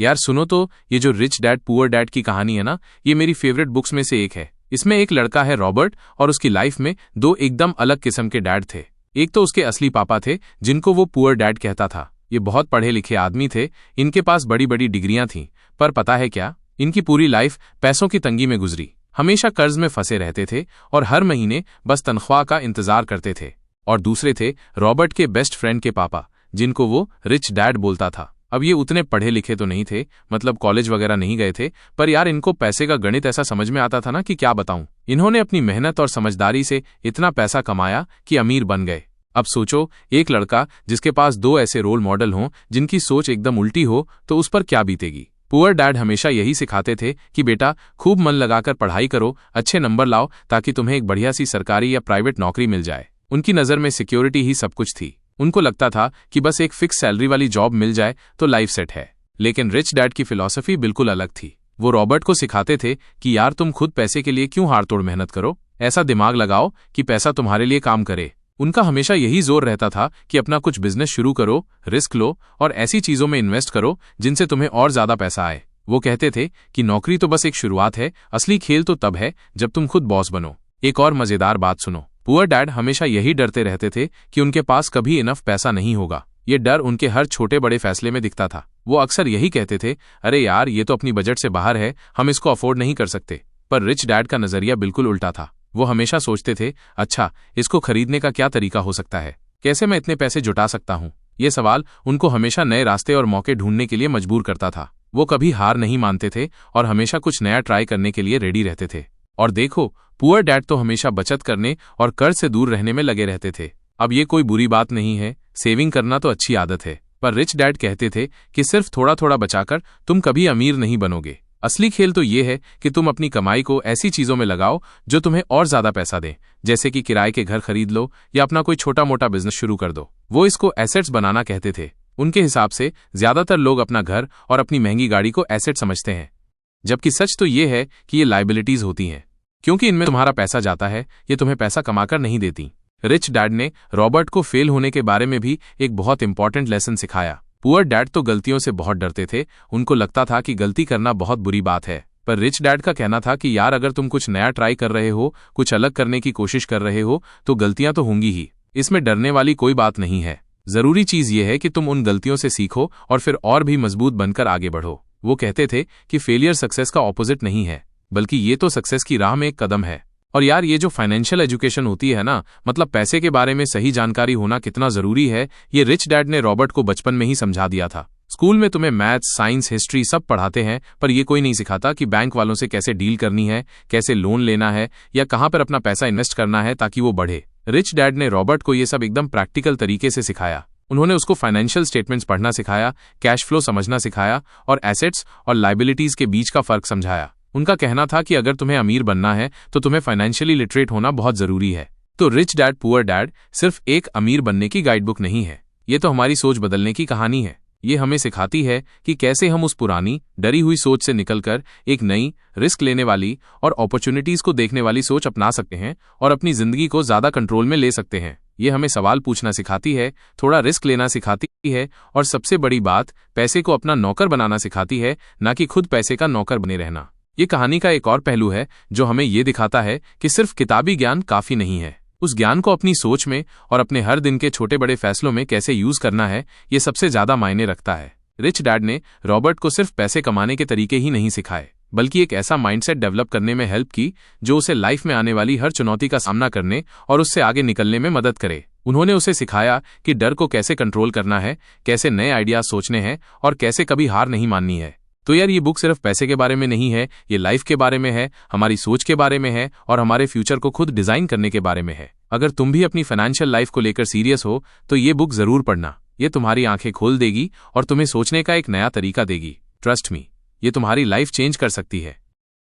यार सुनो तो, ये जो रिच डैड पुअर डैड की कहानी है ना, ये मेरी फेवरेट बुक्स में से एक है। इसमें एक लड़का है रॉबर्ट और उसकी लाइफ में दो एकदम अलग किस्म के डैड थे। एक तो उसके असली पापा थे जिनको वो पुअर डैड कहता था। ये बहुत पढ़े लिखे आदमी थे, इनके पास बड़ी बड़ी डिग्रियां थीं, पर पता है क्या, इनकी पूरी लाइफ पैसों की तंगी में गुजरी। हमेशा कर्ज में फंसे रहते थे और हर महीने बस तनख्वाह का इंतजार करते थे। और दूसरे थे रॉबर्ट के बेस्ट फ्रेंड के पापा, जिनको वो रिच डैड बोलता था। अब ये उतने पढ़े लिखे तो नहीं थे, मतलब कॉलेज वगैरह नहीं गए थे, पर यार इनको पैसे का गणित ऐसा समझ में आता था ना कि क्या बताऊं। इन्होंने अपनी मेहनत और समझदारी से इतना पैसा कमाया कि अमीर बन गए। अब सोचो, एक लड़का जिसके पास दो ऐसे रोल मॉडल हों जिनकी सोच एकदम उल्टी हो, तो उस पर क्या बीतेगी। पुअर डैड हमेशा यही सिखाते थे कि बेटा खूब मन लगाकर पढ़ाई करो, अच्छे नंबर लाओ, ताकि तुम्हें एक बढ़िया सी सरकारी या प्राइवेट नौकरी मिल जाए। उनकी नज़र में सिक्योरिटी ही सब कुछ थी। उनको लगता था कि बस एक फिक्स सैलरी वाली जॉब मिल जाए तो लाइफ सेट है। लेकिन रिच डैड की फिलॉसफी बिल्कुल अलग थी। वो रॉबर्ट को सिखाते थे कि यार तुम खुद पैसे के लिए क्यों हाड़ तोड़ मेहनत करो, ऐसा दिमाग लगाओ कि पैसा तुम्हारे लिए काम करे। उनका हमेशा यही जोर रहता था कि अपना कुछ बिजनेस शुरू करो, रिस्क लो और ऐसी चीजों में इन्वेस्ट करो जिनसे तुम्हें और ज्यादा पैसा आए। वो कहते थे कि नौकरी तो बस एक शुरुआत है, असली खेल तो तब है जब तुम खुद बॉस बनो। एक और मजेदार बात सुनो, पुअर डैड हमेशा यही डरते रहते थे कि उनके पास कभी इनफ पैसा नहीं होगा। ये डर उनके हर छोटे बड़े फैसले में दिखता था। वो अक्सर यही कहते थे, अरे यार ये तो अपनी बजट से बाहर है, हम इसको अफोर्ड नहीं कर सकते। पर रिच डैड का नजरिया बिल्कुल उल्टा था। वो हमेशा सोचते थे, अच्छा इसको खरीदने का क्या तरीका हो सकता है, कैसे मैं इतने पैसे जुटा सकता हूँ। ये सवाल उनको हमेशा नए रास्ते और मौके ढूंढने के लिए मजबूर करता था। वो कभी हार नहीं मानते थे और हमेशा कुछ नया ट्राई करने के लिए रेडी रहते थे। और देखो, पुअर डैड तो हमेशा बचत करने और कर्ज से दूर रहने में लगे रहते थे। अब ये कोई बुरी बात नहीं है, सेविंग करना तो अच्छी आदत है, पर रिच डैड कहते थे कि सिर्फ थोड़ा थोड़ा बचाकर तुम कभी अमीर नहीं बनोगे। असली खेल तो ये है कि तुम अपनी कमाई को ऐसी चीजों में लगाओ जो तुम्हें और ज्यादा पैसा दें, जैसे कि किराए के घर खरीद लो या अपना कोई छोटा मोटा बिजनेस शुरू कर दो। वो इसको एसेट्स बनाना कहते थे। उनके हिसाब से ज्यादातर लोग अपना घर और अपनी महंगी गाड़ी को एसेट समझते हैं, जबकि सच तो ये है कि ये लायबिलिटीज होती हैं, क्योंकि इनमें तुम्हारा पैसा जाता है, ये तुम्हें पैसा कमाकर नहीं देती। रिच डैड ने रॉबर्ट को फेल होने के बारे में भी एक बहुत इंपॉर्टेंट लेसन सिखाया। पुअर डैड तो गलतियों से बहुत डरते थे, उनको लगता था कि गलती करना बहुत बुरी बात है। पर रिच डैड का कहना था कि यार अगर तुम कुछ नया ट्राई कर रहे हो, कुछ अलग करने की कोशिश कर रहे हो, तो गलतियां तो होंगी ही। इसमें डरने वाली कोई बात नहीं है। जरूरी चीज ये है कि तुम उन गलतियों से सीखो और फिर और भी मजबूत बनकर आगे बढ़ो। वो कहते थे कि फेलियर सक्सेस का ऑपोजिट नहीं है, बल्कि ये तो सक्सेस की राह में एक कदम है। और यार ये जो फाइनेंशियल एजुकेशन होती है ना, मतलब पैसे के बारे में सही जानकारी होना कितना जरूरी है, ये रिच डैड ने रॉबर्ट को बचपन में ही समझा दिया था। स्कूल में तुम्हें मैथ्स, साइंस, हिस्ट्री सब पढ़ाते हैं, पर ये कोई नहीं सिखाता कि बैंक वालों से कैसे डील करनी है, कैसे लोन लेना है या कहां पर अपना पैसा इन्वेस्ट करना है ताकि वो बढ़े। रिच डैड ने रॉबर्ट को ये सब एकदम प्रैक्टिकल तरीके से सिखाया। उन्होंने उसको फाइनेंशियल स्टेटमेंट्स पढ़ना सिखाया, कैश फ्लो समझना सिखाया और एसेट्स और लायबिलिटीज के बीच का फर्क समझाया। उनका कहना था कि अगर तुम्हें अमीर बनना है तो तुम्हें फाइनेंशियली लिटरेट होना बहुत जरूरी है। तो रिच डैड पुअर डैड सिर्फ एक अमीर बनने की गाइडबुक नहीं है, ये तो हमारी सोच बदलने की कहानी है। ये हमें सिखाती है कि कैसे हम उस पुरानी डरी हुई सोच से निकलकर एक नई, रिस्क लेने वाली और अपॉर्चुनिटीज को देखने वाली सोच अपना सकते हैं और अपनी जिंदगी को ज्यादा कंट्रोल में ले सकते हैं। ये हमें सवाल पूछना सिखाती है, थोड़ा रिस्क लेना सिखाती है और सबसे बड़ी बात, पैसे को अपना नौकर बनाना सिखाती है, ना कि खुद पैसे का नौकर बने रहना। ये कहानी का एक और पहलू है जो हमें ये दिखाता है कि सिर्फ किताबी ज्ञान काफी नहीं है। उस ज्ञान को अपनी सोच में और अपने हर दिन के छोटे बड़े फैसलों में कैसे यूज करना है, ये सबसे ज्यादा मायने रखता है। रिच डैड ने रॉबर्ट को सिर्फ पैसे कमाने के तरीके ही नहीं सिखाए, बल्कि एक ऐसा माइंडसेट डेवलप करने में हेल्प की जो उसे लाइफ में आने वाली हर चुनौती का सामना करने और उससे आगे निकलने में मदद करे। उन्होंने उसे सिखाया कि डर को कैसे कंट्रोल करना है, कैसे नए आइडियाज सोचने हैं और कैसे कभी हार नहीं माननी है। तो यार ये बुक सिर्फ पैसे के बारे में नहीं है, ये लाइफ के बारे में है, हमारी सोच के बारे में है और हमारे फ्यूचर को खुद डिजाइन करने के बारे में है। अगर तुम भी अपनी फाइनेंशियल लाइफ को लेकर सीरियस हो तो ये बुक जरूर पढ़ना। ये तुम्हारी आंखें खोल देगी और तुम्हें सोचने का एक नया तरीका देगी। ट्रस्ट मी, ये तुम्हारी लाइफ चेंज कर सकती है।